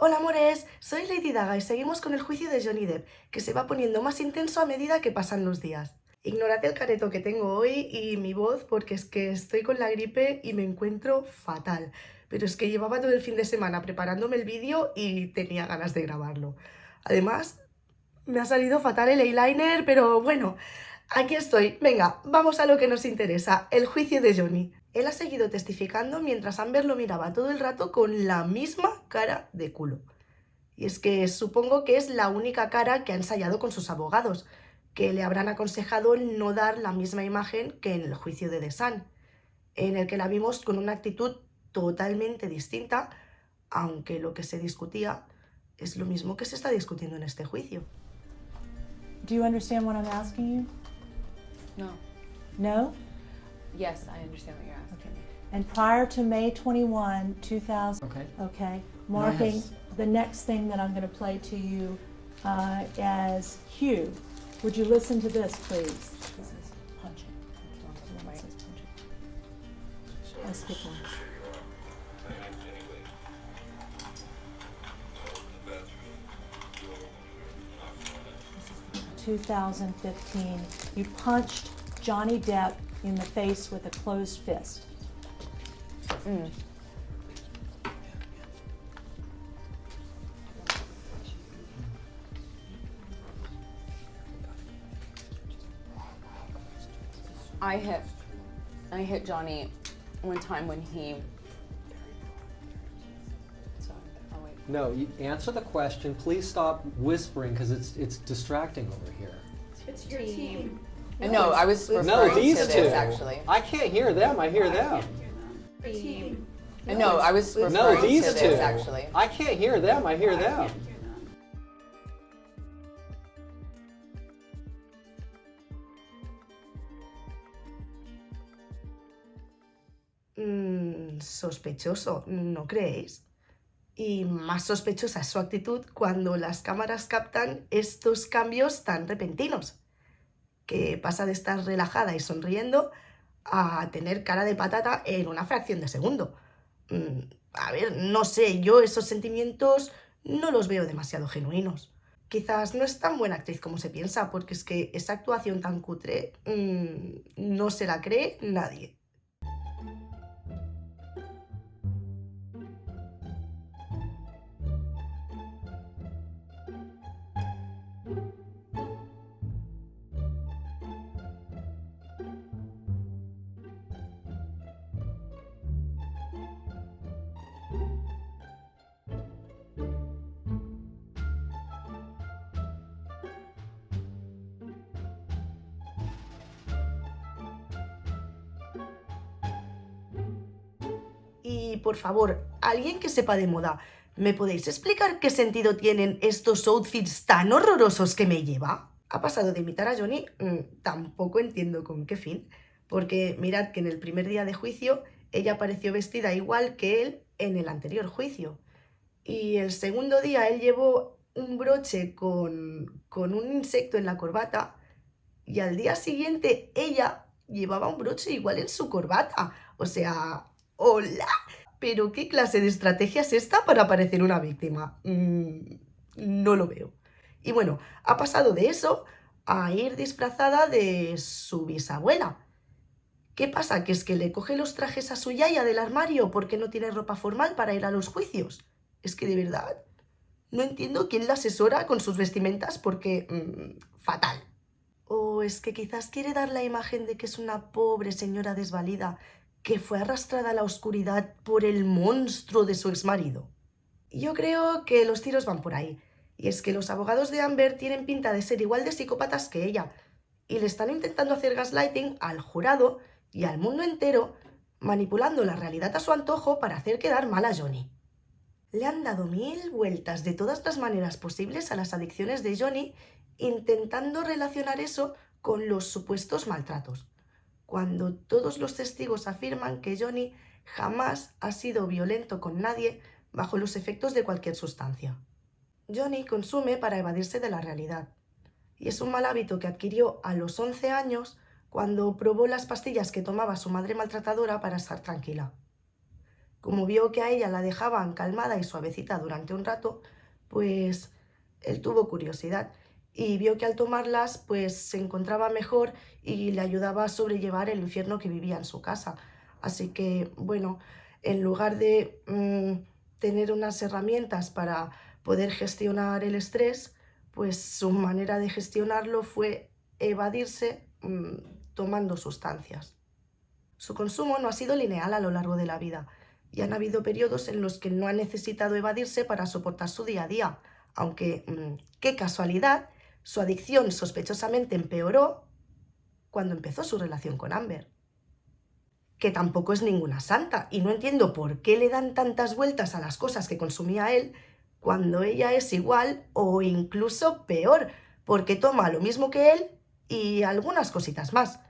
Hola amores, soy Lady Daga y seguimos con el juicio de Johhny Depp, que se va poniendo más intenso a medida que pasan los días. Ignorad el careto que tengo hoy y mi voz porque es que estoy con la gripe y me encuentro fatal. Pero es que llevaba todo el fin de semana preparándome el vídeo y tenía ganas de grabarlo. Además, me ha salido fatal el eyeliner, pero bueno, aquí estoy. Venga, vamos a lo que nos interesa, el juicio de Johhny. Él ha seguido testificando mientras Amber lo miraba todo el rato con la misma cara de culo. Y es que supongo que es la única cara que ha ensayado con sus abogados, que le habrán aconsejado no dar la misma imagen que en el juicio de Sun, en el que la vimos con una actitud totalmente distinta, aunque lo que se discutía es lo mismo que se está discutiendo en este juicio. Do you understand what I'm asking you? No. No? Yes, I understand what you're asking. Okay. And prior to May 21, 2000, okay, marking the next thing that I'm going to play to you as Hugh. Would you listen to this, please? This is punching. This is punching. Let's skip one. 2015, you punched Johhny Depp in the face with a closed fist. I hit Johhny one time when he. Sorry, I'll wait. No, you answer the question. Please stop whispering because it's distracting over here. It's your team. No, I was referring No, these to two. this actually. I can't hear them. I hear them. Team. No, I was referring No, to these this two. actually. I can't hear them. I hear them. Sospechoso, ¿no creéis? Y más sospechosa es su actitud cuando las cámaras captan estos cambios tan repentinos, que pasa de estar relajada y sonriendo a tener cara de patata en una fracción de segundo. A ver, no sé, yo esos sentimientos no los veo demasiado genuinos. Quizás no es tan buena actriz como se piensa, porque es que esa actuación tan cutre no se la cree nadie. Y por favor, alguien que sepa de moda, ¿me podéis explicar qué sentido tienen estos outfits tan horrorosos que me lleva? Ha pasado de imitar a Johhny, tampoco entiendo con qué fin, porque mirad que en el primer día de juicio ella apareció vestida igual que él en el anterior juicio. Y el segundo día él llevó un broche con un insecto en la corbata y al día siguiente ella llevaba un broche igual en su corbata. O sea, ¡hola! ¿Pero qué clase de estrategia es esta para parecer una víctima? No lo veo. Y bueno, ha pasado de eso a ir disfrazada de su bisabuela. ¿Qué pasa? ¿Que es que le coge los trajes a su yaya del armario porque no tiene ropa formal para ir a los juicios? Es que de verdad no entiendo quién la asesora con sus vestimentas porque fatal. ¿O es que quizás quiere dar la imagen de que es una pobre señora desvalida que fue arrastrada a la oscuridad por el monstruo de su exmarido? Yo creo que los tiros van por ahí. Y es que los abogados de Amber tienen pinta de ser igual de psicópatas que ella. Y le están intentando hacer gaslighting al jurado y al mundo entero, manipulando la realidad a su antojo para hacer quedar mal a Johhny. Le han dado 1000 vueltas de todas las maneras posibles a las adicciones de Johhny, intentando relacionar eso con los supuestos maltratos, cuando todos los testigos afirman que Johhny jamás ha sido violento con nadie bajo los efectos de cualquier sustancia. Johhny consume para evadirse de la realidad, y es un mal hábito que adquirió a los 11 años cuando probó las pastillas que tomaba su madre maltratadora para estar tranquila. Como vio que a ella la dejaban calmada y suavecita durante un rato, pues él tuvo curiosidad y vio que al tomarlas pues se encontraba mejor y le ayudaba a sobrellevar el infierno que vivía en su casa. Así que, bueno, en lugar de tener unas herramientas para poder gestionar el estrés, pues su manera de gestionarlo fue evadirse tomando sustancias. Su consumo no ha sido lineal a lo largo de la vida y han habido periodos en los que no ha necesitado evadirse para soportar su día a día, aunque, qué casualidad, su adicción sospechosamente empeoró cuando empezó su relación con Amber. Que tampoco es ninguna santa y no entiendo por qué le dan tantas vueltas a las cosas que consumía él cuando ella es igual o incluso peor, porque toma lo mismo que él y algunas cositas más.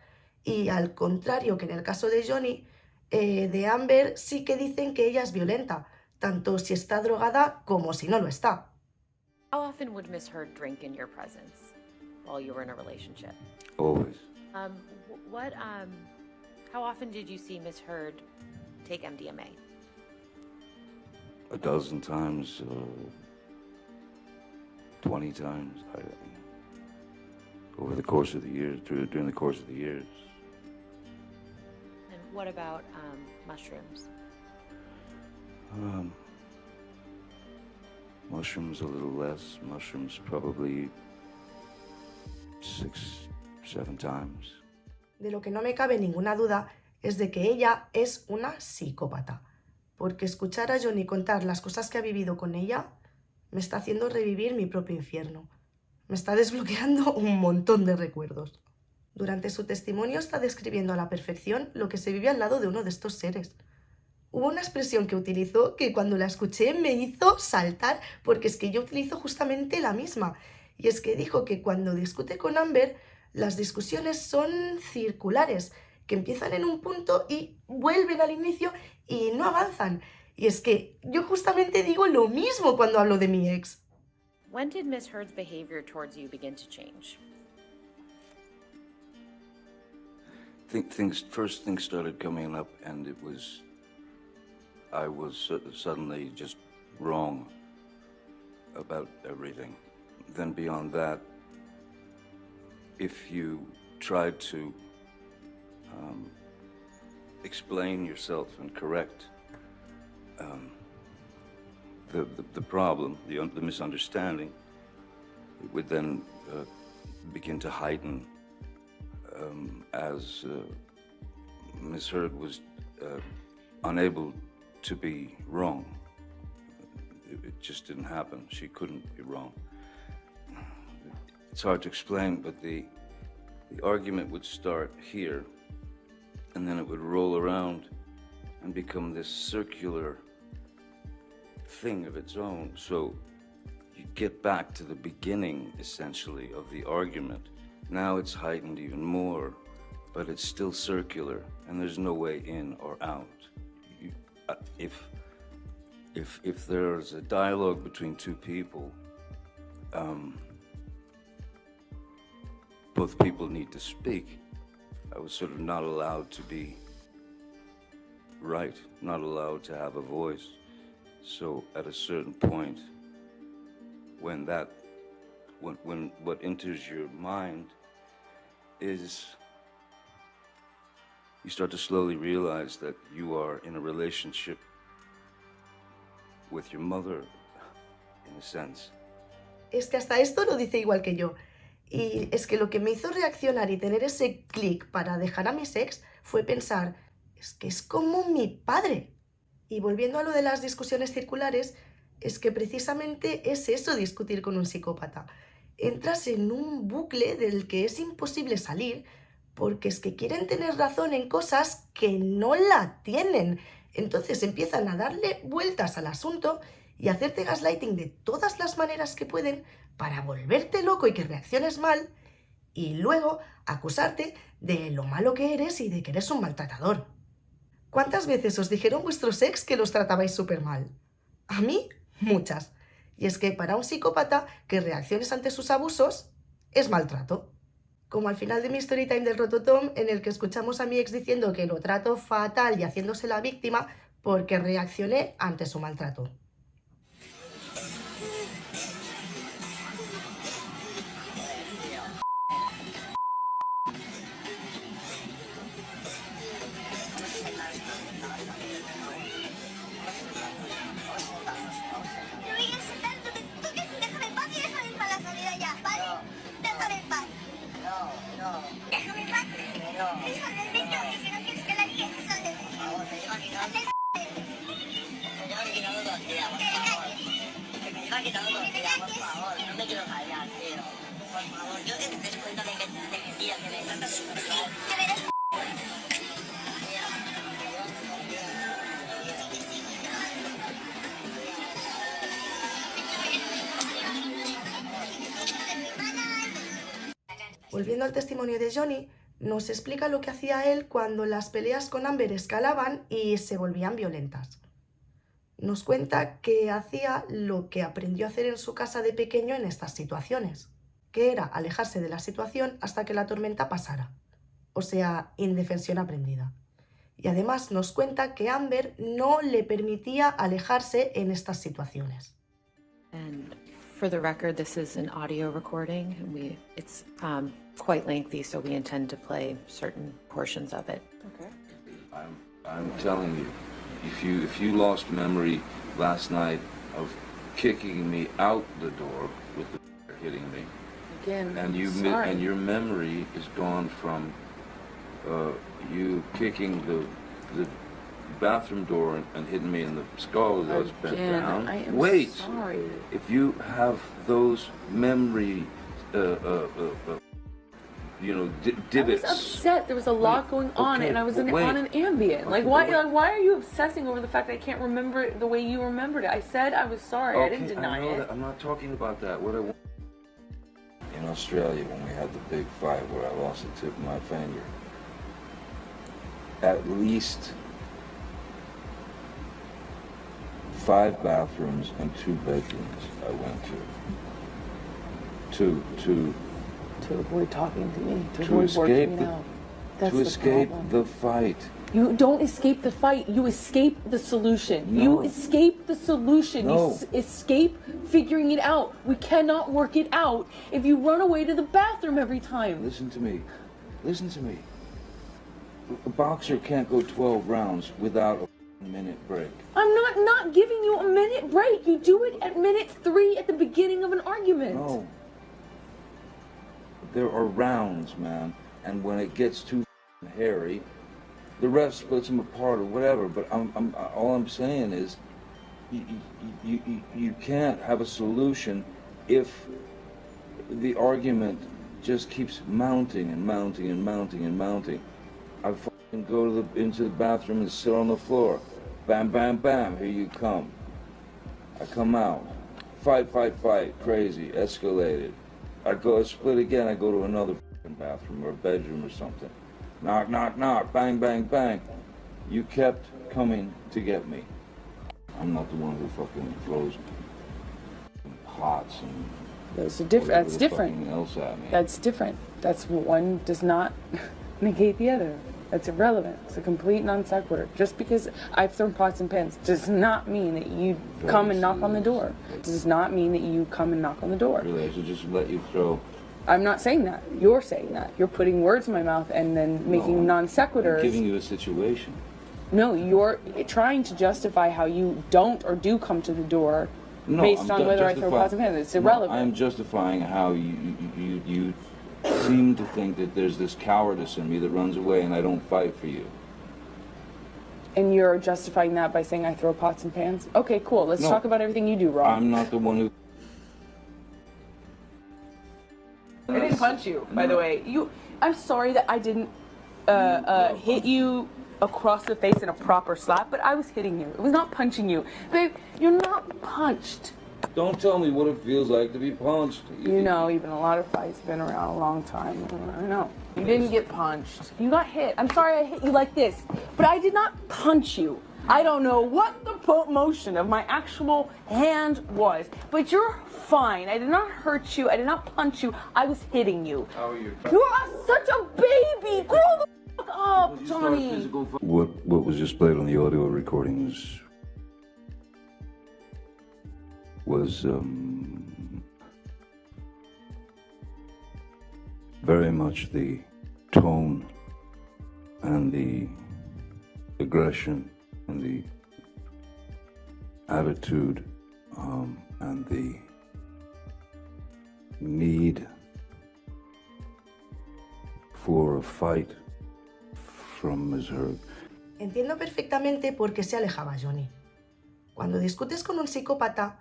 Y al contrario que en el caso de Johhny, de Amber sí que dicen que ella es violenta, tanto si está drogada como si no lo está. How often would Miss Heard drink in your presence while you were in a relationship? Always. How often did you see Miss Heard take MDMA? A dozen times, 20 times, over the course of the years, during the course of the years. And what about mushrooms? Mushrooms a little less. Mushrooms probably 6, 7 times. De lo que no me cabe ninguna duda es de que ella es una psicópata, porque escuchar a Johhny contar las cosas que ha vivido con ella me está haciendo revivir mi propio infierno. Me está desbloqueando un montón de recuerdos. Durante su testimonio está describiendo a la perfección lo que se vive al lado de uno de estos seres. Hubo una expresión que utilizó que cuando la escuché me hizo saltar, porque es que yo utilizo justamente la misma. Y es que dijo que cuando discute con Amber, las discusiones son circulares, que empiezan en un punto y vuelven al inicio y no avanzan. Y es que yo justamente digo lo mismo cuando hablo de mi ex. When did Miss Heard's behavior towards you begin to change? First things started coming up, and I was suddenly just wrong about everything. Then beyond that, if you tried to explain yourself and correct the problem, the misunderstanding, it would then begin to heighten as Miss Heard was unable to be wrong. It just didn't happen. She couldn't be wrong. It's hard to explain, but the argument would start here, and then it would roll around and become this circular thing of its own. So you get back to the beginning, essentially, of the argument. Now it's heightened even more, but it's still circular, and there's no way in or out. If there's a dialogue between two people, both people need to speak. I was sort of not allowed to be right, not allowed to have a voice. So at a certain point, when what enters your mind is, you start to slowly realize that you are in a relationship with your mother, in a sense. Es que hasta esto lo dice igual que yo. Y es que lo que me hizo reaccionar y tener ese clic para dejar a mis ex fue pensar, es que es como mi padre. Y volviendo a lo de las discusiones circulares, es que precisamente es eso, discutir con un psicópata. Entras en un bucle del que es imposible salir porque es que quieren tener razón en cosas que no la tienen. Entonces empiezan a darle vueltas al asunto y hacerte gaslighting de todas las maneras que pueden para volverte loco y que reacciones mal y luego acusarte de lo malo que eres y de que eres un maltratador. ¿Cuántas veces os dijeron vuestros ex que los tratabais súper mal? A mí, muchas. Y es que para un psicópata que reacciones ante sus abusos es maltrato. Como al final de mi storytime del Rototom, en el que escuchamos a mi ex diciendo que lo trato fatal y haciéndose la víctima, porque reaccioné ante su maltrato. Volviendo al testimonio de Johhny, nos explica lo que hacía él cuando las peleas con Amber escalaban y se volvían violentas. Nos cuenta que hacía lo que aprendió a hacer en su casa de pequeño en estas situaciones, que era alejarse de la situación hasta que la tormenta pasara, o sea, indefensión aprendida. Y además nos cuenta que Amber no le permitía alejarse en estas situaciones. And for the record, this is an audio recording. It's quite lengthy, so we intend to play certain portions of it. Okay. I'm telling you, if you lost memory last night of kicking me out the door with the hitting me, Again, and sorry. and your memory is gone from you kicking the bathroom door and hitting me in the skull as I was bent Again, down. I am Wait, sorry. if you have those memory, divots. I was upset. There was a lot going on, okay, and I was but wait. on an Ambien. Like, Okay, why? but wait. Like, why are you obsessing over the fact that I can't remember it the way you remembered it? I said I was sorry. I didn't deny know it. that. I'm not talking about that. What I want. In Australia, when we had the big fight where I lost the tip of my finger, at least 5 bathrooms and 2 bedrooms I went to To avoid talking to me. To To avoid escape working the- it out. That's to the escape problem. the fight. You don't escape the fight. You escape the solution. No. You escape the solution. No. You escape figuring it out. We cannot work it out if you run away to the bathroom every time. Listen to me. Listen to me. A boxer can't go 12 rounds without a minute break. I'm not giving you a minute break. You do it at minute 3 at the beginning of an argument. No. There are rounds, man, and when it gets too hairy, the ref splits them apart or whatever. But all I'm saying is, you can't have a solution if the argument just keeps mounting and mounting and mounting and mounting. I fucking go into the bathroom and sit on the floor. Bam, bam, bam, here you come. I come out. Fight, crazy, escalated. I go split again, I go to another fucking bathroom or a bedroom or something. Knock, knock, knock, bang, bang, bang. You kept coming to get me. I'm not the one who fucking throws pots and That's whatever the different. fucking else at me. That's different. That's one does not negate the other. That's irrelevant. It's a complete non sequitur. Just because I've thrown pots and pans does not mean that you come and knock on the door. Does not mean that you come and knock on the door. Really, I should just let you throw. I'm not saying that. You're saying that. You're putting words in my mouth and then making non I'm sequiturs. giving you a situation. No, you're trying to justify how you don't or do come to the door based on whether I throw pots and pans. It's irrelevant. No, I'm justifying how you seem to think that there's this cowardice in me that runs away and I don't fight for you. And you're justifying that by saying I throw pots and pans? Okay, cool. Let's No. talk about everything you do wrong. I'm not the one who. I didn't punch you, by the way. I'm sorry that I didn't hit you across the face in a proper slap, but I was hitting you. It was not punching you. Babe, you're not punched. Don't tell me what it feels like to be punched. You know, even a lot of fights have been around a long time. I know. You didn't get punched. You got hit. I'm sorry I hit you like this, but I did not punch you. I don't know what the motion of my actual hand was, but you're fine. I did not hurt you. I did not punch you. I was hitting you. How are you? You are such a baby. Grow the Fuck up, Johhny. What was displayed on the audio recordings was very much the tone and the aggression and the attitude and the need for a fight from Ms. Heard. Entiendo perfectamente por qué se alejaba Johhny. Cuando discutes con un psicópata,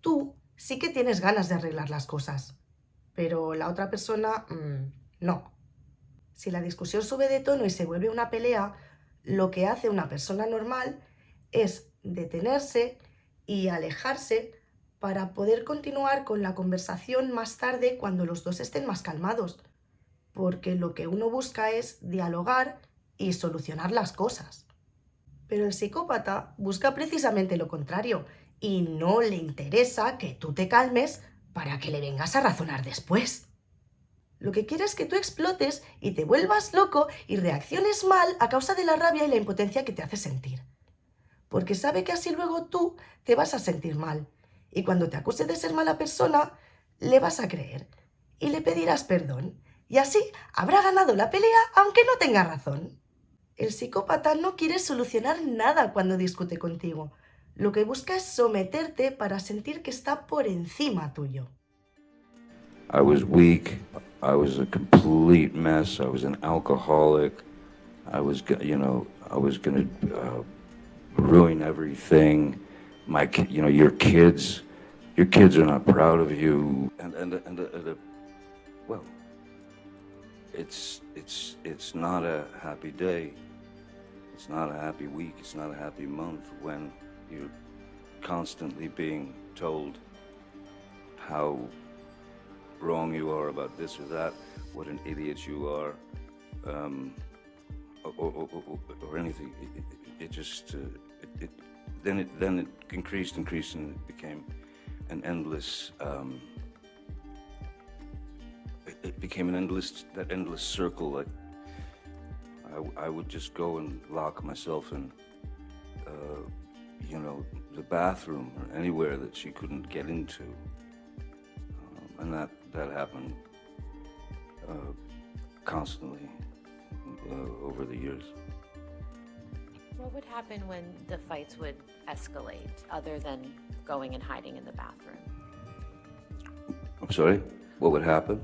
tú sí que tienes ganas de arreglar las cosas, pero la otra persona no. Si la discusión sube de tono y se vuelve una pelea, lo que hace una persona normal es detenerse y alejarse para poder continuar con la conversación más tarde cuando los dos estén más calmados, porque lo que uno busca es dialogar y solucionar las cosas. Pero el psicópata busca precisamente lo contrario y no le interesa que tú te calmes para que le vengas a razonar después. Lo que quiere es que tú explotes y te vuelvas loco y reacciones mal a causa de la rabia y la impotencia que te hace sentir. Porque sabe que así luego tú te vas a sentir mal. Y cuando te acuse de ser mala persona, le vas a creer y le pedirás perdón. Y así habrá ganado la pelea aunque no tenga razón. El psicópata no quiere solucionar nada cuando discute contigo. Lo que busca es someterte para sentir que está por encima tuyo. I was weak. I was a complete mess. I was an alcoholic. I was going to ruin everything. Your kids are not proud of you. Well, it's not a happy day. It's not a happy week. It's not a happy month when you're constantly being told how wrong you are about this or that, what an idiot you are, or anything. Then it increased, and it became an endless. It became that endless circle. Like I would just go and lock myself in, the bathroom or anywhere that she couldn't get into, and that happened constantly over the years. What would happen when the fights would escalate, other than going and hiding in the bathroom? I'm sorry? What would happen?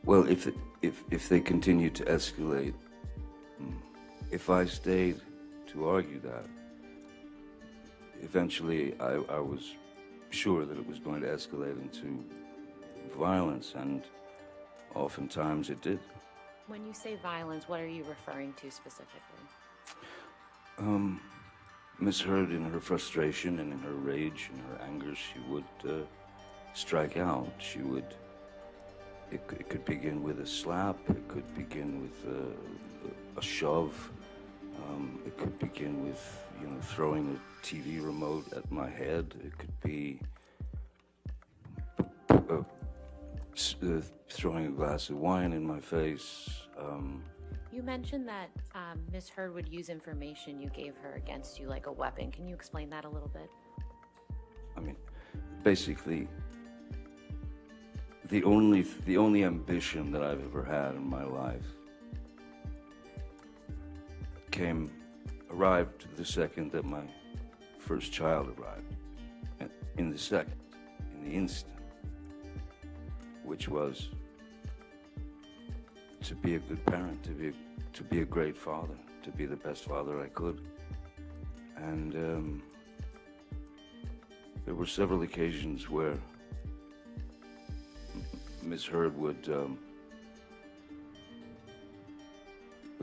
Well, if they continued to escalate, if I stayed to argue that, eventually I was sure that it was going to escalate into violence, and oftentimes it did. When you say violence, what are you referring to specifically? Miss Heard, in her frustration and in her rage and her anger, she would strike out. She would. It could begin with a slap. It could begin with a shove. It could begin with throwing a TV remote at my head. It could be throwing a glass of wine in my face. You mentioned that Miss Heard would use information you gave her against you like a weapon. Can you explain that a little bit? I mean, basically, the only ambition that I've ever had in my life arrived the second that my first child arrived. And in the instant, which was to be a good parent, to be a great father, to be the best father I could. And there were several occasions where Miss Heard would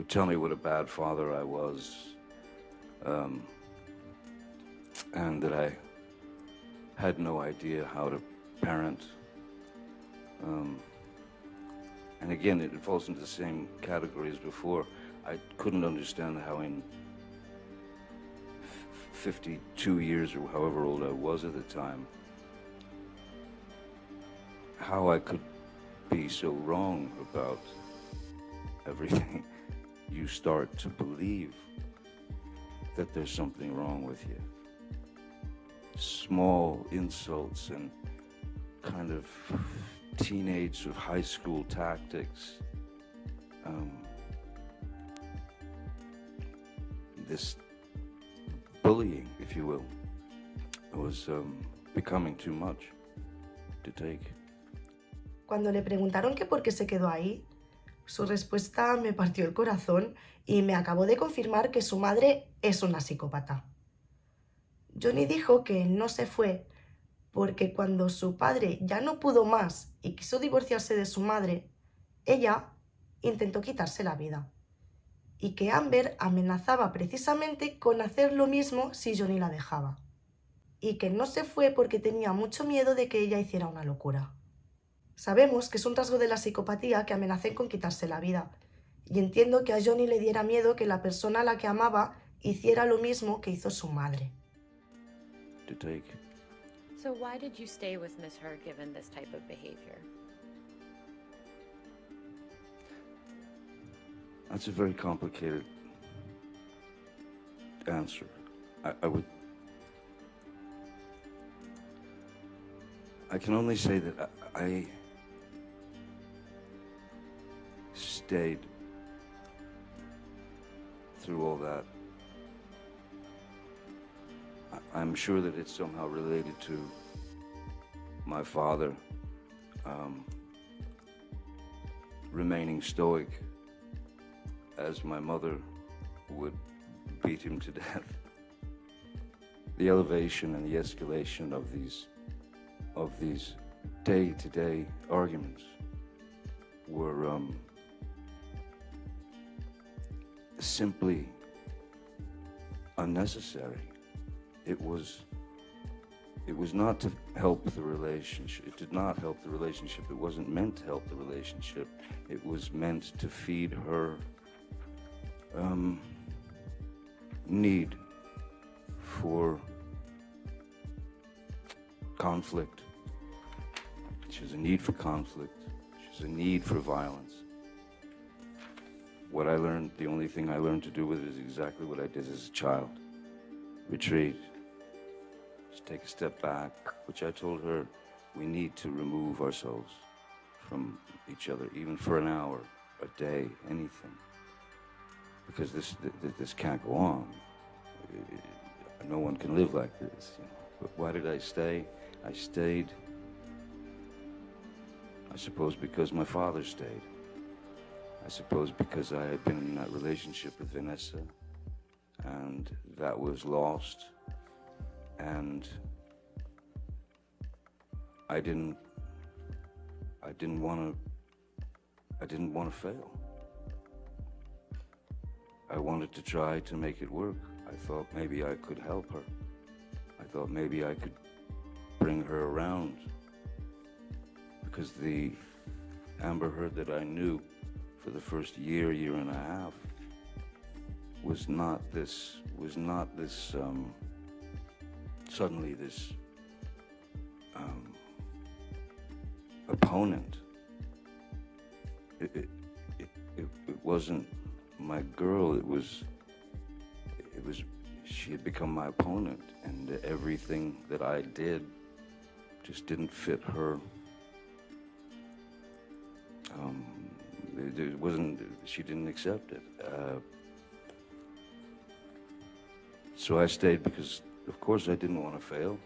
tell me what a bad father I was, and that I had no idea how to parent. And again, it falls into the same category as before. I couldn't understand how in 52 years, or however old I was at the time, how I could be so wrong about everything. you start to believe that there's something wrong with you. Small insults and kind of teenage or high school tactics. This bullying, if you will, was becoming too much to take. Cuando le preguntaron que por qué se quedó ahí, su respuesta me partió el corazón y me acabó de confirmar que su madre es una psicópata. Johhny dijo que no se fue porque cuando su padre ya no pudo más y quiso divorciarse de su madre, ella intentó quitarse la vida. Y que Amber amenazaba precisamente con hacer lo mismo si Johhny la dejaba. Y que no se fue porque tenía mucho miedo de que ella hiciera una locura. Sabemos que es un rasgo de la psicopatía que amenacen con quitarse la vida. Y entiendo que a Johhny le diera miedo que la persona a la que amaba hiciera lo mismo que hizo su madre. To take. So why did you stay with Miss Heard given this type of behavior? That's a very complicated answer. I can only say that I stayed through all that. I'm sure that it's somehow related to my father remaining stoic as my mother would beat him to death. The elevation and the escalation of these day-to-day arguments were simply unnecessary. It was not to help the relationship. It did not help the relationship. It wasn't meant to help the relationship. It was meant to feed her need for conflict. She has a need for conflict. She has a need for violence. What I learned, the only thing I learned to do with it is exactly what I did as a child. Retreat. Just take a step back, which I told her we need to remove ourselves from each other, even for an hour, a day, anything. Because this can't go on. No one can live like this. You know? But why did I stay? I stayed, I suppose, because my father stayed. I suppose because I had been in that relationship with Vanessa, and that was lost, and I didn't want to fail. I wanted to try to make it work. I thought maybe I could help her. I thought maybe I could bring her around, because the Amber Heard that I knew for the first year and a half was not this suddenly this opponent. It wasn't my girl. It was she had become my opponent, and everything that I did just didn't fit her. It wasn't. She didn't accept it. So I stayed because, of course, I didn't want to fail.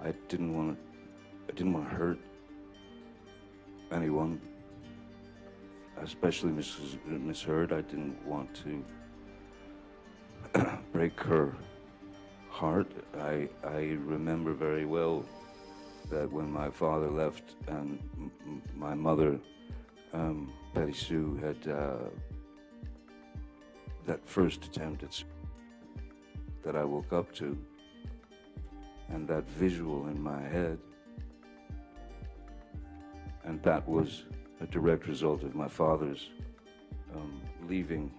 I didn't want to hurt anyone, especially Miss Heard. I didn't want to break her heart. I remember very well that when my father left and my mother, Betty Sue, had that first attempt at that I woke up to, and that visual in my head, and that was a direct result of my father's leaving.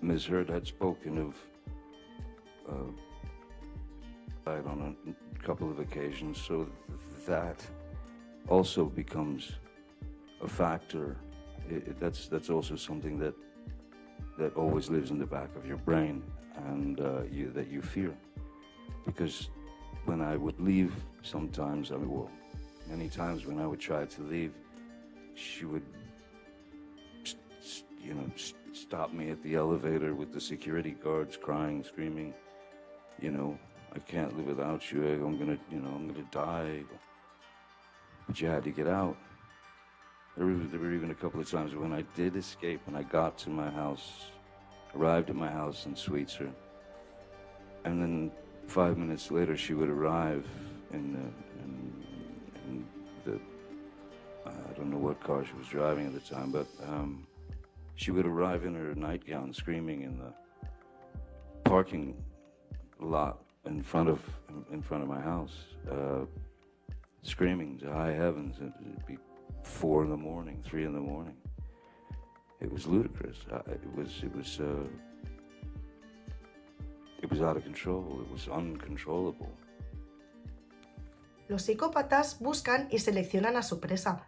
Ms. Heard had spoken of on a couple of occasions, so that also becomes a factor. That's also something that always lives in the back of your brain, and that you fear. Because when I would leave, sometimes, many times when I would try to leave, she would, stop me at the elevator with the security guards, crying, screaming, I can't live without you. I'm gonna die. But you had to get out. There were even a couple of times when I did escape, when I got to my house, arrived at my house in Sweetser, and then 5 minutes later she would arrive in the I don't know what car she was driving at the time, but she would arrive in her nightgown, screaming in the parking lot in front of my house, screaming to high heavens. It'd be 4 in the morning, 3 in the morning. It was ludicrous. It was out of control. It was uncontrollable. Los psicópatas buscan y seleccionan a su presa.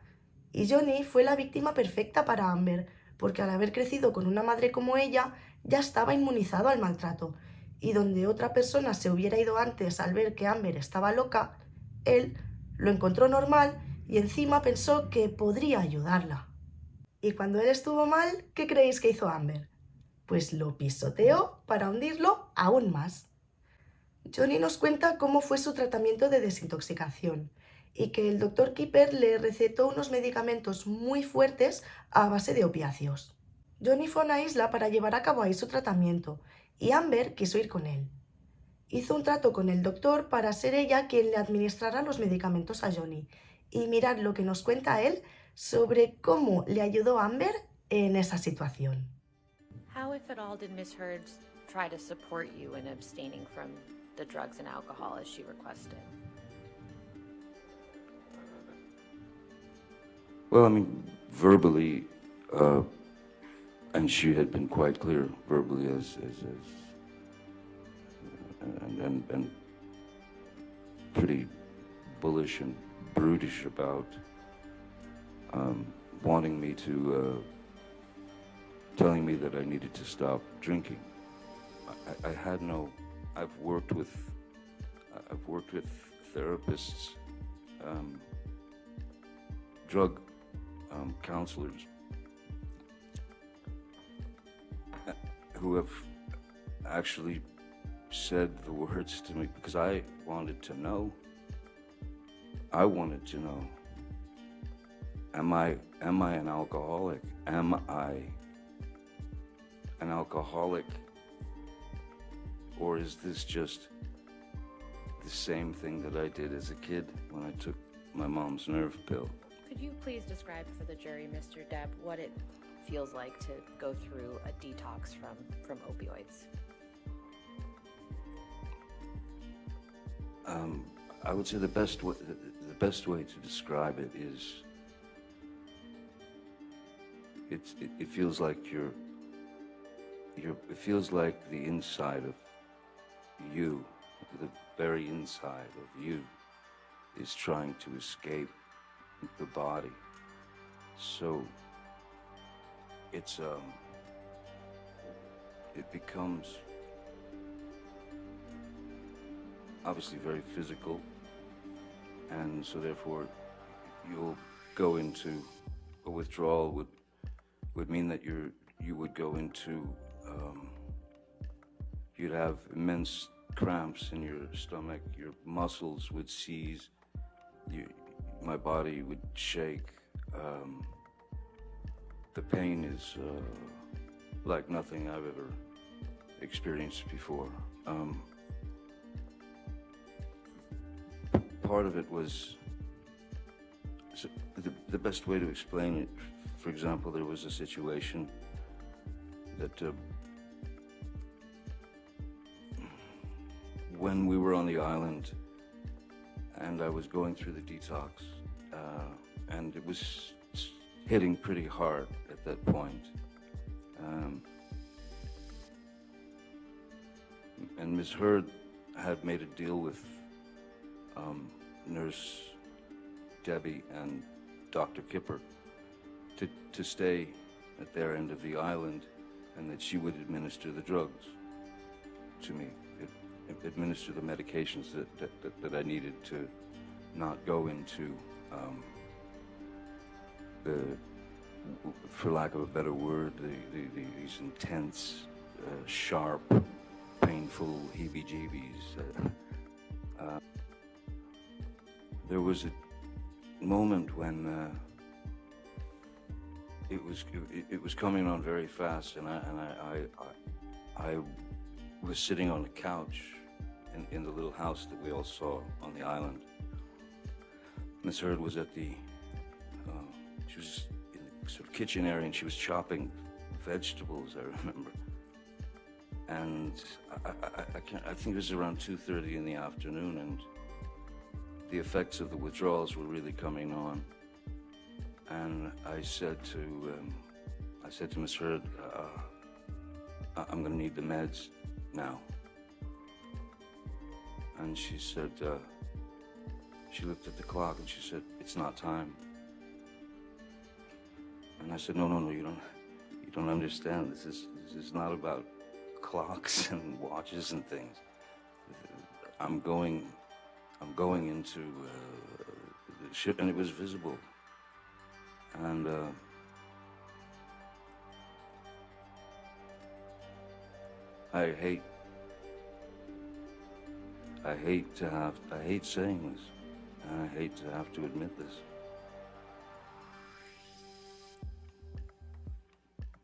Y Johhny fue la víctima perfecta para Amber, porque al haber crecido con una madre como ella, ya estaba inmunizado al maltrato. Y donde otra persona se hubiera ido antes al ver que Amber estaba loca, él lo encontró normal y encima pensó que podría ayudarla. Y cuando él estuvo mal, ¿qué creéis que hizo Amber? Pues lo pisoteó para hundirlo aún más. Johhny nos cuenta cómo fue su tratamiento de desintoxicación y que el doctor Kipper le recetó unos medicamentos muy fuertes a base de opiáceos. Johhny fue a una isla para llevar a cabo ahí su tratamiento y Amber quiso ir con él. Hizo un trato con el doctor para ser ella quien le administrara los medicamentos a Johhny y mirad lo que nos cuenta él sobre cómo le ayudó Amber en esa situación. How, if at all, did Miss Heard try to support you in abstaining from the drugs and alcohol as she requested? Well, verbally, and she had been quite clear verbally and pretty bullish and brutish about wanting me to, telling me that I needed to stop drinking. I had no. I've worked with therapists, drug counselors who have actually said the words to me because I wanted to know. I wanted to know. Am I an alcoholic? Am I an alcoholic? Or is this just the same thing that I did as a kid when I took my mom's nerve pill? Could you please describe for the jury, Mr. Depp, what it feels like to go through a detox from opioids? I would say the best way to describe it is it feels like it feels like the inside of you, the very inside of you, is trying to escape the body. So it becomes obviously very physical, and so therefore you'll go into a withdrawal would mean that you would go into you'd have immense cramps in your stomach, your muscles would seize, my body would shake. The pain is like nothing I've ever experienced before. Part of it was, so the best way to explain it, for example, there was a situation that when we were on the island and I was going through the detox, and it was hitting pretty hard at that point. And Ms. Heard had made a deal with Nurse Debbie and Dr. Kipper to stay at their end of the island, and that she would administer the drugs to me, administer the medications that I needed to not go into for lack of a better word, these intense, sharp, painful heebie-jeebies. There was a moment when it was coming on very fast, and I was sitting on a couch in the little house that we all saw on the island. Miss Heard was at the she was in the sort of kitchen area, and she was chopping vegetables, I remember. And I think it was around 2:30 in the afternoon, and the effects of the withdrawals were really coming on. And I said to Miss Heard, I'm gonna need the meds now. And she said, she looked at the clock and she said, it's not time. And I said, no, you don't understand. This is not about clocks and watches and things. I'm going into the ship, and it was visible. And I hate saying this, and I hate to have to admit this.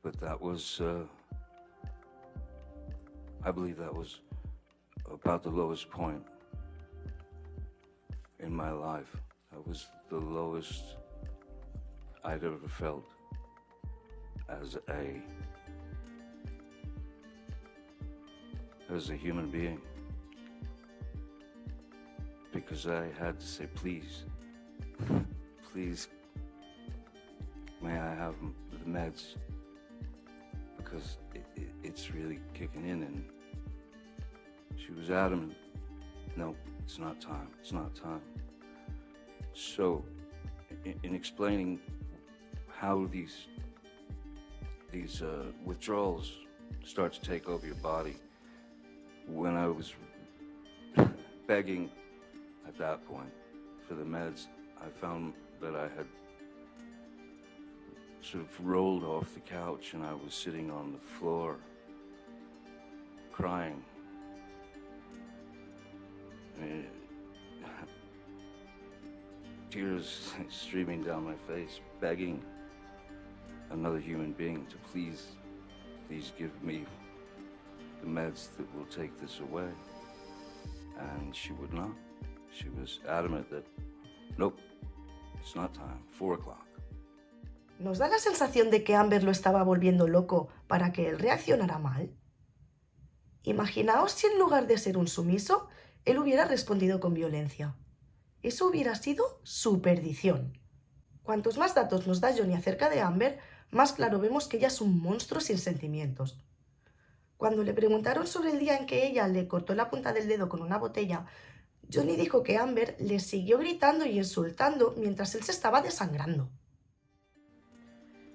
But that was, I believe that was about the lowest point in my life. That was the lowest I'd ever felt as a human being. Because I had to say, please, may I have the meds? Because it's really kicking in. And she was adamant, no, it's not time. So, in explaining how these withdrawals start to take over your body, when I was begging at that point for the meds, I found that I had sort of rolled off the couch, and I was sitting on the floor crying. Tears streaming down my face, begging another human being to please give me the meds that will take this away. And she would not. She was adamant that, nope, it's not time, 4 o'clock. ¿Nos da la sensación de que Amber lo estaba volviendo loco para que él reaccionara mal? Imaginaos si en lugar de ser un sumiso, él hubiera respondido con violencia. Eso hubiera sido su perdición. Cuantos más datos nos da Johhny acerca de Amber, más claro vemos que ella es un monstruo sin sentimientos. Cuando le preguntaron sobre el día en que ella le cortó la punta del dedo con una botella, Johhny dijo que Amber le siguió gritando y insultando mientras él se estaba desangrando.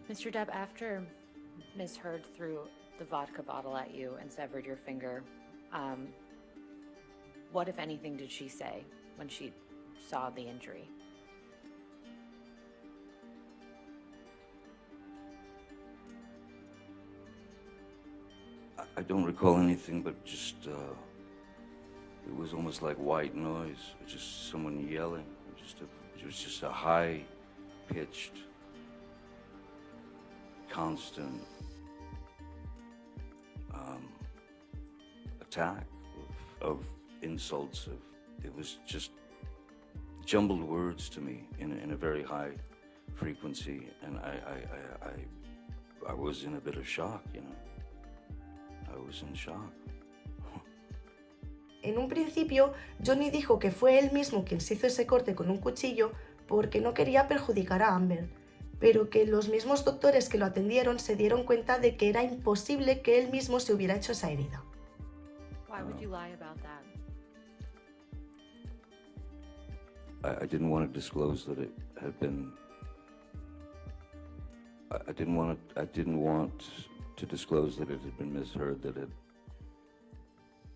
Mr. Depp, after Ms. Heard threw the vodka bottle at you and severed your finger, what, if anything, did she say when she saw the injury? I don't recall anything, but just, it was almost like white noise, just someone yelling. It was just a high-pitched, constant attack of insults. It was just jumbled words to me in a very high frequency, and I was in a bit of shock, you know. I was in shock. En un principio, Johhny dijo que fue él mismo quien se hizo ese corte con un cuchillo porque no quería perjudicar a Amber, pero que los mismos doctores que lo atendieron se dieron cuenta de que era imposible que él mismo se hubiera hecho esa herida. Why would you lie about that? I didn't want to disclose that it had been I didn't want to disclose that it had been misheard, that it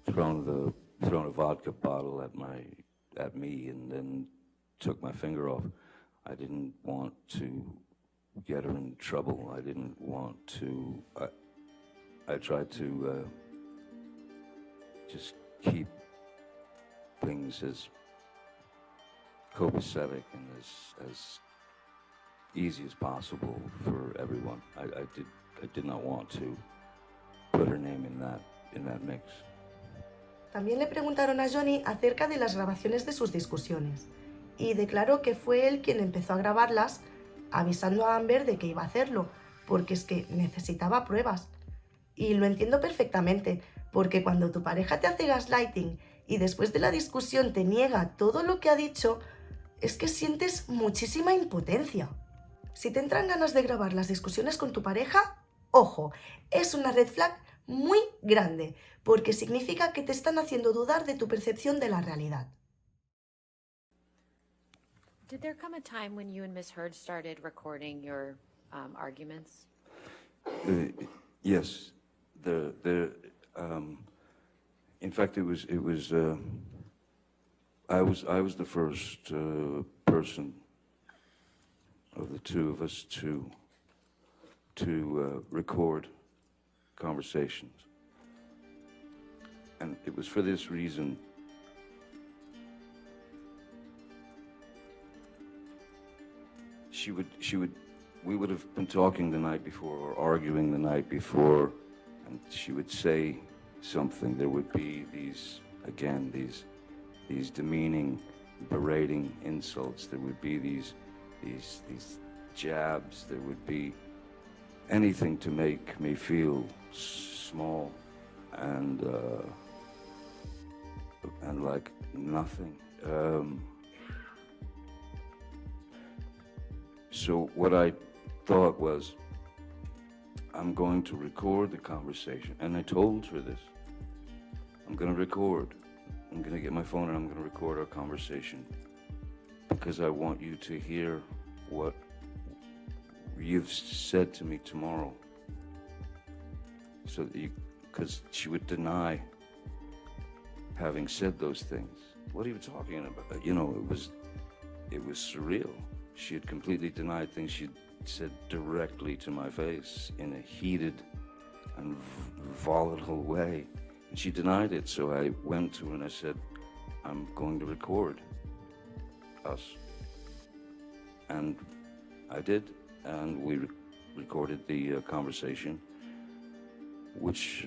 had thrown a vodka bottle at me and then took my finger off. I didn't want to get her in trouble. I didn't want to. I tried to just keep things as copacetic and as easy as possible for everyone. I did not want to put her name in that mix. También le preguntaron a Johhny acerca de las grabaciones de sus discusiones y declaró que fue él quien empezó a grabarlas avisando a Amber de que iba a hacerlo, porque es que necesitaba pruebas. Y lo entiendo perfectamente, porque cuando tu pareja te hace gaslighting y después de la discusión te niega todo lo que ha dicho, es que sientes muchísima impotencia. Si te entran ganas de grabar las discusiones con tu pareja, ojo, es una red flag muy grande, porque significa que te están haciendo dudar de tu percepción de la realidad. Did there come a time when you and Miss Heard started recording your arguments? Yes, in fact, I was the first person of the two of us to record conversations, and it was for this reason. We would have been talking the night before or arguing the night before, and she would say something. There would be these demeaning, berating insults. There would be these jabs. There would be anything to make me feel small and like nothing. So what I thought was, I'm going to record the conversation, and I told her this. I'm going to record. I'm going to get my phone and I'm going to record our conversation because I want you to hear what you've said to me tomorrow. So that because she would deny having said those things. What are you talking about? You know, it was surreal. She had completely denied things she'd said directly to my face in a heated and volatile way. And she denied it, so I went to her and I said, I'm going to record us. And I did, and we recorded the conversation, which,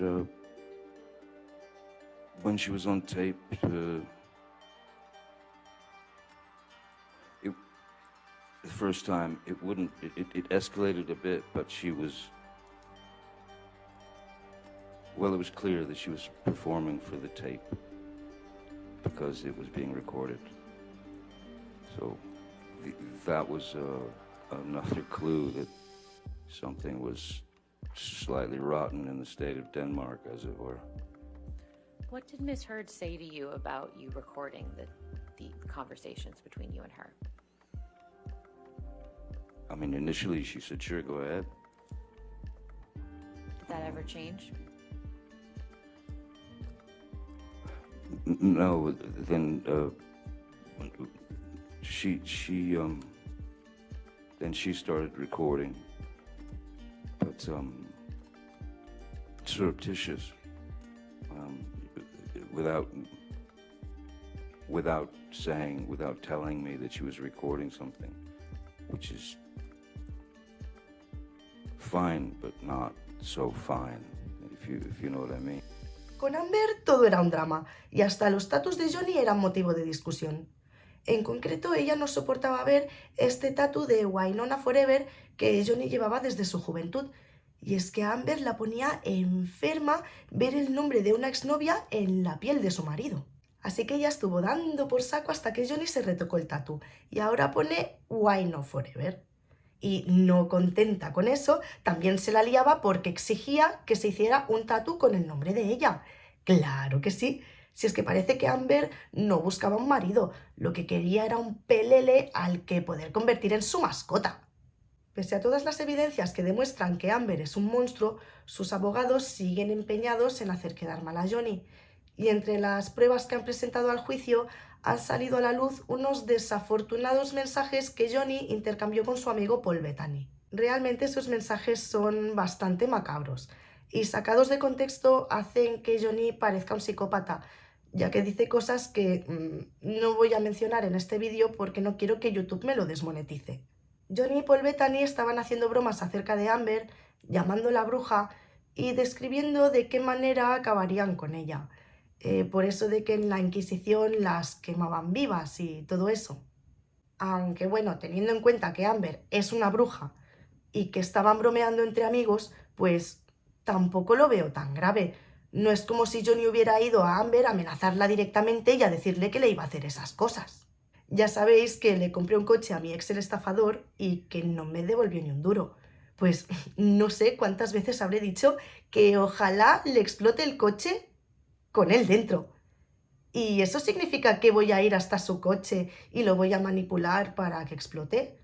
when she was on tape, the first time, it escalated a bit, but she was, well, it was clear that she was performing for the tape because it was being recorded. So that was another clue that something was slightly rotten in the state of Denmark, as it were. What did Miss Heard say to you about you recording the conversations between you and her? I mean, initially she said, sure, go ahead. Did that ever change? No, then then she started recording, but surreptitious, without telling me that she was recording something, which is fine, but not so fine, if you know what I mean. Con Amber todo era un drama, y hasta los tatus de Johhny eran motivo de discusión. En concreto, ella no soportaba ver este tatu de Winona Forever que Johhny llevaba desde su juventud. Y es que a Amber la ponía enferma ver el nombre de una exnovia en la piel de su marido. Así que ella estuvo dando por saco hasta que Johhny se retocó el tatu. Y ahora pone Winona Forever. Y no contenta con eso, también se la liaba porque exigía que se hiciera un tatu con el nombre de ella. ¡Claro que sí! Si es que parece que Amber no buscaba un marido, lo que quería era un pelele al que poder convertir en su mascota. Pese a todas las evidencias que demuestran que Amber es un monstruo, sus abogados siguen empeñados en hacer quedar mal a Johhny. Y entre las pruebas que han presentado al juicio han salido a la luz unos desafortunados mensajes que Johhny intercambió con su amigo Paul Bettany. Realmente esos mensajes son bastante macabros y sacados de contexto hacen que Johhny parezca un psicópata, ya que dice cosas que no voy a mencionar en este vídeo porque no quiero que YouTube me lo desmonetice. Johhny y Paul Bettany estaban haciendo bromas acerca de Amber, llamándola bruja y describiendo de qué manera acabarían con ella. Por eso de que en la Inquisición las quemaban vivas y todo eso. Aunque bueno, teniendo en cuenta que Amber es una bruja y que estaban bromeando entre amigos, pues tampoco lo veo tan grave. No es como si Johhny hubiera ido a Amber a amenazarla directamente y a decirle que le iba a hacer esas cosas. Ya sabéis que le compré un coche a mi ex el estafador y que no me devolvió ni un duro. Pues no sé cuántas veces habré dicho que ojalá le explote el coche con él dentro. ¿Y eso significa que voy a ir hasta su coche y lo voy a manipular para que explote?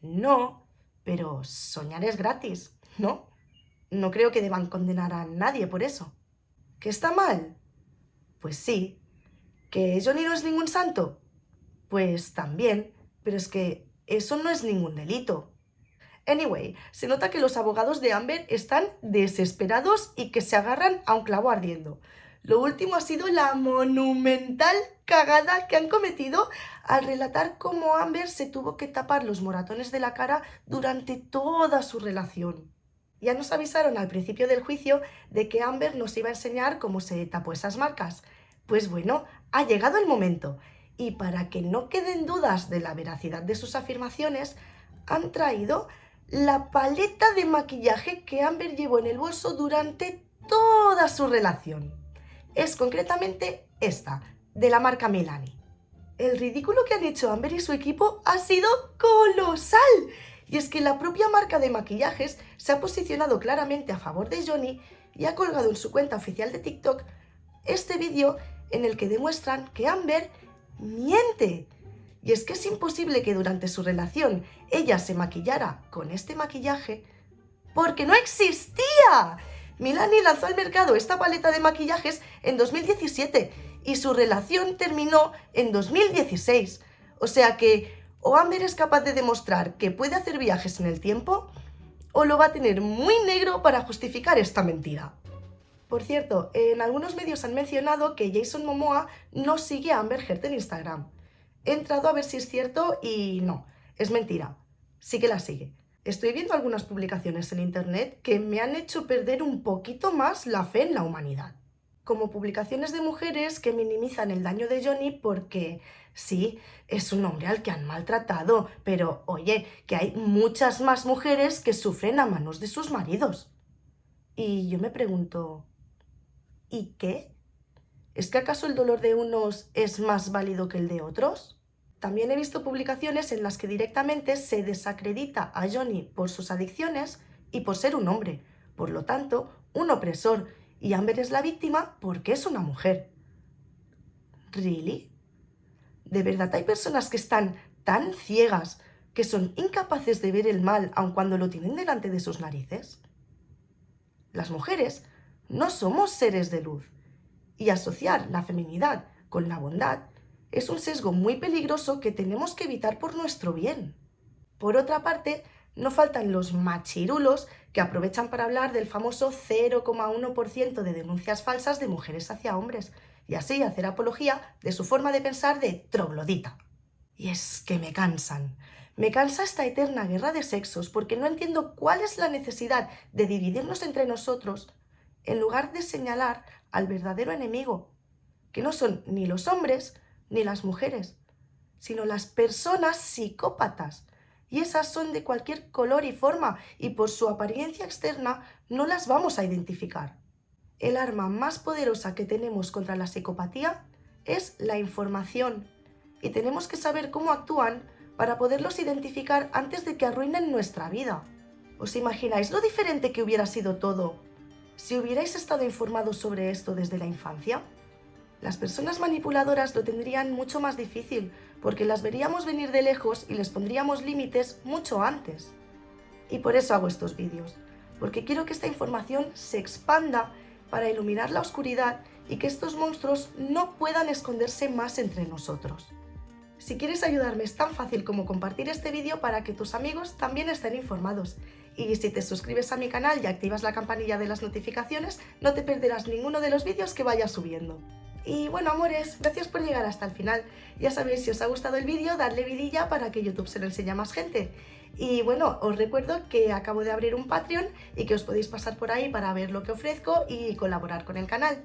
No, pero soñar es gratis, ¿no? No creo que deban condenar a nadie por eso. ¿Que está mal? Pues sí. ¿Que Johhny no es ningún santo? Pues también, pero es que eso no es ningún delito. Anyway, se nota que los abogados de Amber están desesperados y que se agarran a un clavo ardiendo. Lo último ha sido la monumental cagada que han cometido al relatar cómo Amber se tuvo que tapar los moratones de la cara durante toda su relación. Ya nos avisaron al principio del juicio de que Amber nos iba a enseñar cómo se tapó esas marcas. Pues bueno, ha llegado el momento. Y para que no queden dudas de la veracidad de sus afirmaciones, han traído la paleta de maquillaje que Amber llevó en el bolso durante toda su relación. Es concretamente esta, de la marca Milani. El ridículo que han hecho Amber y su equipo ha sido colosal. Y es que la propia marca de maquillajes se ha posicionado claramente a favor de Johhny y ha colgado en su cuenta oficial de TikTok este vídeo en el que demuestran que Amber miente. Y es que es imposible que durante su relación ella se maquillara con este maquillaje porque no existía. Milani lanzó al mercado esta paleta de maquillajes en 2017 y su relación terminó en 2016. O sea que o Amber es capaz de demostrar que puede hacer viajes en el tiempo o lo va a tener muy negro para justificar esta mentira. Por cierto, en algunos medios han mencionado que Jason Momoa no sigue a Amber Heard en Instagram. He entrado a ver si es cierto y no, es mentira. Sí que la sigue. Estoy viendo algunas publicaciones en internet que me han hecho perder un poquito más la fe en la humanidad. Como publicaciones de mujeres que minimizan el daño de Johhny porque sí, es un hombre al que han maltratado, pero oye, que hay muchas más mujeres que sufren a manos de sus maridos. Y yo me pregunto, ¿y qué? ¿Es que acaso el dolor de unos es más válido que el de otros? También he visto publicaciones en las que directamente se desacredita a Johhny por sus adicciones y por ser un hombre, por lo tanto, un opresor, y Amber es la víctima porque es una mujer. ¿Really? ¿De verdad hay personas que están tan ciegas que son incapaces de ver el mal aun cuando lo tienen delante de sus narices? Las mujeres no somos seres de luz y asociar la feminidad con la bondad es un sesgo muy peligroso que tenemos que evitar por nuestro bien. Por otra parte, no faltan los machirulos que aprovechan para hablar del famoso 0,1% de denuncias falsas de mujeres hacia hombres y así hacer apología de su forma de pensar de troglodita. Y es que me cansan. Me cansa esta eterna guerra de sexos porque no entiendo cuál es la necesidad de dividirnos entre nosotros en lugar de señalar al verdadero enemigo, que no son ni los hombres ni las mujeres, sino las personas psicópatas. Y esas son de cualquier color y forma y por su apariencia externa no las vamos a identificar. El arma más poderosa que tenemos contra la psicopatía es la información y tenemos que saber cómo actúan para poderlos identificar antes de que arruinen nuestra vida. ¿Os imagináis lo diferente que hubiera sido todo si hubierais estado informados sobre esto desde la infancia? Las personas manipuladoras lo tendrían mucho más difícil, porque las veríamos venir de lejos y les pondríamos límites mucho antes. Y por eso hago estos vídeos, porque quiero que esta información se expanda para iluminar la oscuridad y que estos monstruos no puedan esconderse más entre nosotros. Si quieres ayudarme es tan fácil como compartir este vídeo para que tus amigos también estén informados. Y si te suscribes a mi canal y activas la campanilla de las notificaciones, no te perderás ninguno de los vídeos que vaya subiendo. Y bueno, amores, gracias por llegar hasta el final. Ya sabéis, si os ha gustado el vídeo, dadle vidilla para que YouTube se lo enseñe a más gente. Y bueno, os recuerdo que acabo de abrir un Patreon y que os podéis pasar por ahí para ver lo que ofrezco y colaborar con el canal.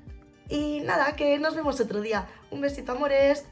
Y nada, que nos vemos otro día. Un besito, amores.